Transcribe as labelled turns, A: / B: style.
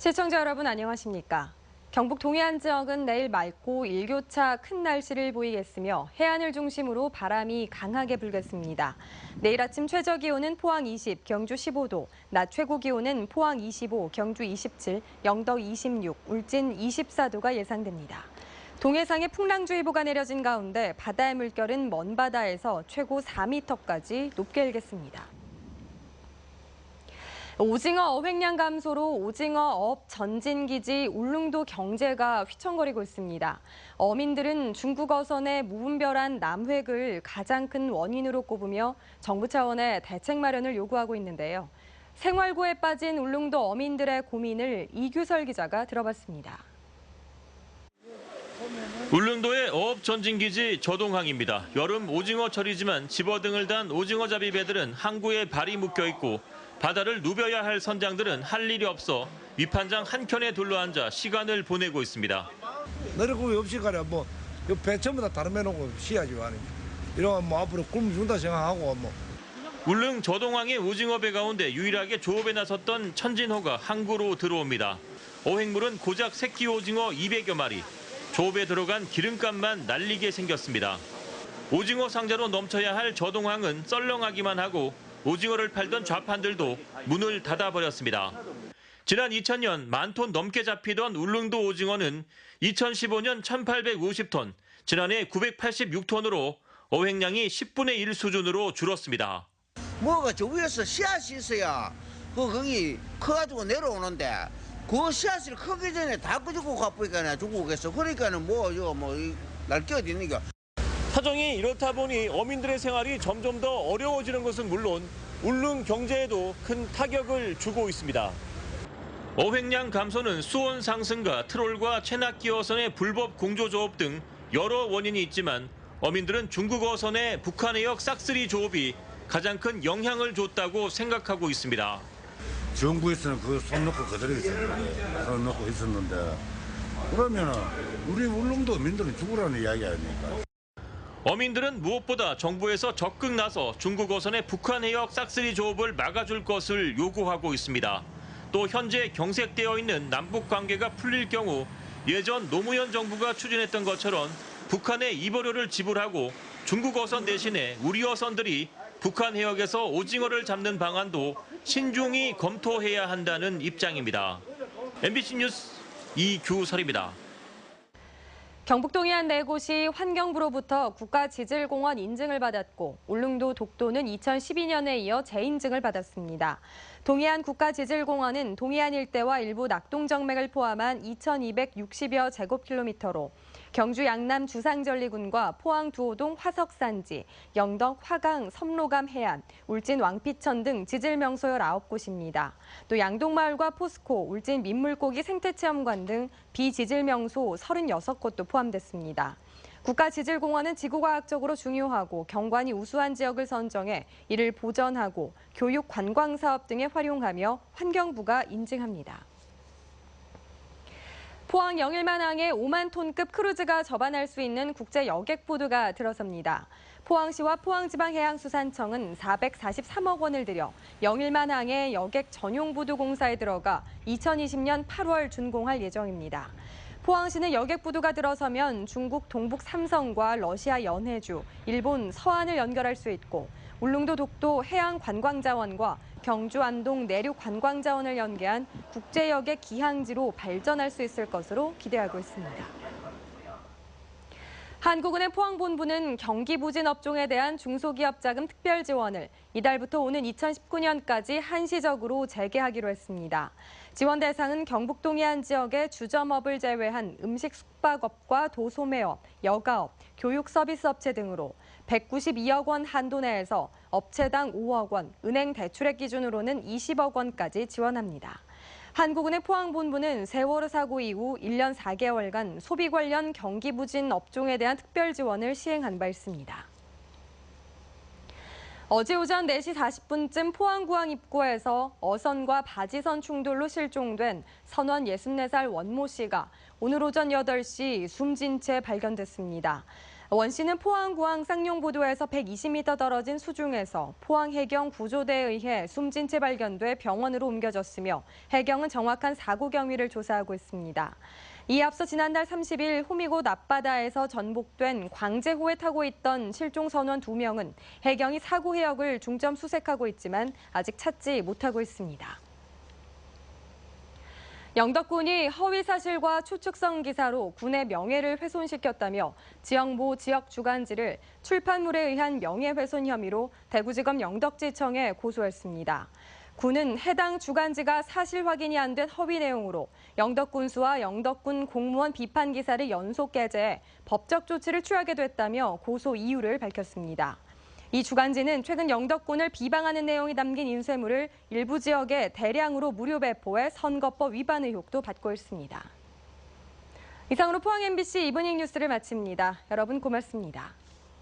A: 시청자 여러분 안녕하십니까? 경북 동해안 지역은 내일 맑고 일교차 큰 날씨를 보이겠으며 해안을 중심으로 바람이 강하게 불겠습니다. 내일 아침 최저 기온은 포항 20, 경주 15도, 낮 최고 기온은 포항 25, 경주 27, 영덕 26, 울진 24도가 예상됩니다. 동해상에 풍랑주의보가 내려진 가운데 바다의 물결은 먼 바다에서 최고 4m까지 높게 일겠습니다. 오징어 어획량 감소로 오징어 업 전진기지 울릉도 경제가 휘청거리고 있습니다. 어민들은 중국 어선의 무분별한 남획을 가장 큰 원인으로 꼽으며 정부 차원의 대책 마련을 요구하고 있는데요. 생활고에 빠진 울릉도 어민들의 고민을 이규설 기자가 들어봤습니다.
B: 울릉도의 어업 전진기지 저동항입니다. 여름 오징어철이지만 집어등을 단 오징어잡이 배들은 항구에 발이 묶여 있고 바다를 누벼야 할 선장들은 할 일이 없어 위판장 한켠에 둘러앉아 시간을 보내고 있습니다.
C: 내려고기 없이 가려 배 전부 다 다른 배 놓고 쉬야지 이러면 앞으로 굶 준다 생각하고
B: 울릉 저동항의 오징어배 가운데 유일하게 조업에 나섰던 천진호가 항구로 들어옵니다. 어획물은 고작 새끼 오징어 200여 마리. 조업에 들어간 기름값만 날리게 생겼습니다. 오징어 상자로 넘쳐야 할 저동항은 썰렁하기만 하고 오징어를 팔던 좌판들도 문을 닫아버렸습니다. 지난 2000년 10,000톤 넘게 잡히던 울릉도 오징어는 2015년 1,850톤, 지난해 986톤으로 어획량이 10분의 1 수준으로 줄었습니다.
D: 뭐가 저 위에서 씨앗이 있어야 거기 커가지고 내려오는데 그 씨앗을 크기 전에 다 끄집고 가보니까 죽고 오겠어. 그러니까는 날개 어디 있는 게.
B: 사정이 이렇다 보니 어민들의 생활이 점점 더 어려워지는 것은 물론 울릉 경제에도 큰 타격을 주고 있습니다. 어획량 감소는 수온 상승과 트롤과 체납기 어선의 불법 공조 조업 등 여러 원인이 있지만 어민들은 중국 어선의 북한 해역 싹쓸이 조업이 가장 큰 영향을 줬다고 생각하고 있습니다.
E: 정부에서는 그 손 놓고 그대로 있었는데 그러면은 우리 울릉도 민들은 죽으라는 이야기 아닙니까?
B: 어민들은 무엇보다 정부에서 적극 나서 중국 어선의 북한 해역 싹쓸이 조업을 막아줄 것을 요구하고 있습니다. 또 현재 경색되어 있는 남북 관계가 풀릴 경우 예전 노무현 정부가 추진했던 것처럼 북한에 입어료를 지불하고 중국 어선 대신에 우리 어선들이 북한 해역에서 오징어를 잡는 방안도 신중히 검토해야 한다는 입장입니다. MBC 뉴스 이규설입니다.
A: 경북 동해안 4곳이 환경부로부터 국가지질공원 인증을 받았고 울릉도 독도는 2012년에 이어 재인증을 받았습니다. 동해안 국가지질공원은 동해안 일대와 일부 낙동정맥을 포함한 2,260여 제곱킬로미터로 경주 양남 주상절리군과 포항 두호동 화석산지, 영덕 화강 섬로감 해안, 울진 왕피천 등 지질명소 19곳입니다. 또 양동마을과 포스코, 울진 민물고기 생태체험관 등 비지질명소 36곳도 포함됐습니다. 국가지질공원은 지구과학적으로 중요하고 경관이 우수한 지역을 선정해 이를 보전하고 교육 관광사업 등에 활용하며 환경부가 인증합니다. 포항 영일만항에 5만 톤급 크루즈가 접안할 수 있는 국제 여객보드가 들어섭니다. 포항시와 포항지방해양수산청은 443억 원을 들여 영일만항의 여객 전용 보드 공사에 들어가 2020년 8월 준공할 예정입니다. 포항시는 여객보드가 들어서면 중국 동북 삼성과 러시아 연해주, 일본 서안을 연결할 수 있고 울릉도 독도 해양관광자원과 경주 안동 내륙관광자원을 연계한 국제여객 기항지로 발전할 수 있을 것으로 기대하고 있습니다. 한국은행 포항본부는 경기부진업종에 대한 중소기업 자금 특별 지원을 이달부터 오는 2019년까지 한시적으로 재개하기로 했습니다. 지원 대상은 경북 동해안 지역의 주점업을 제외한 음식 숙박업과 도소매업, 여가업, 교육 서비스 업체 등으로 192억 원 한도 내에서 업체당 5억 원, 은행 대출액 기준으로는 20억 원까지 지원합니다. 한국은행 포항본부는 세월호 사고 이후 1년 4개월간 소비 관련 경기 부진 업종에 대한 특별 지원을 시행한 바 있습니다. 어제 오전 4시 40분쯤 포항구항 입구에서 어선과 바지선 충돌로 실종된 선원 64살 원모 씨가 오늘 오전 8시 숨진 채 발견됐습니다. 원 씨는 포항구항 쌍용부두에서 120m 떨어진 수중에서 포항해경 구조대에 의해 숨진 채 발견돼 병원으로 옮겨졌으며 해경은 정확한 사고 경위를 조사하고 있습니다. 이에 앞서 지난달 30일 호미곶 앞바다에서 전복된 광제호에 타고 있던 실종 선원 2명은 해경이 사고 해역을 중점 수색하고 있지만 아직 찾지 못하고 있습니다. 영덕군이 허위 사실과 추측성 기사로 군의 명예를 훼손시켰다며 지역모 지역 주간지를 출판물에 의한 명예훼손 혐의로 대구지검 영덕지청에 고소했습니다. 군은 해당 주간지가 사실 확인이 안 된 허위 내용으로 영덕군수와 영덕군 공무원 비판 기사를 연속 게재해 법적 조치를 취하게 됐다며 고소 이유를 밝혔습니다. 이 주간지는 최근 영덕군을 비방하는 내용이 담긴 인쇄물을 일부 지역에 대량으로 무료 배포해 선거법 위반 의혹도 받고 있습니다. 이상으로 포항 MBC 이브닝 뉴스를 마칩니다. 여러분 고맙습니다.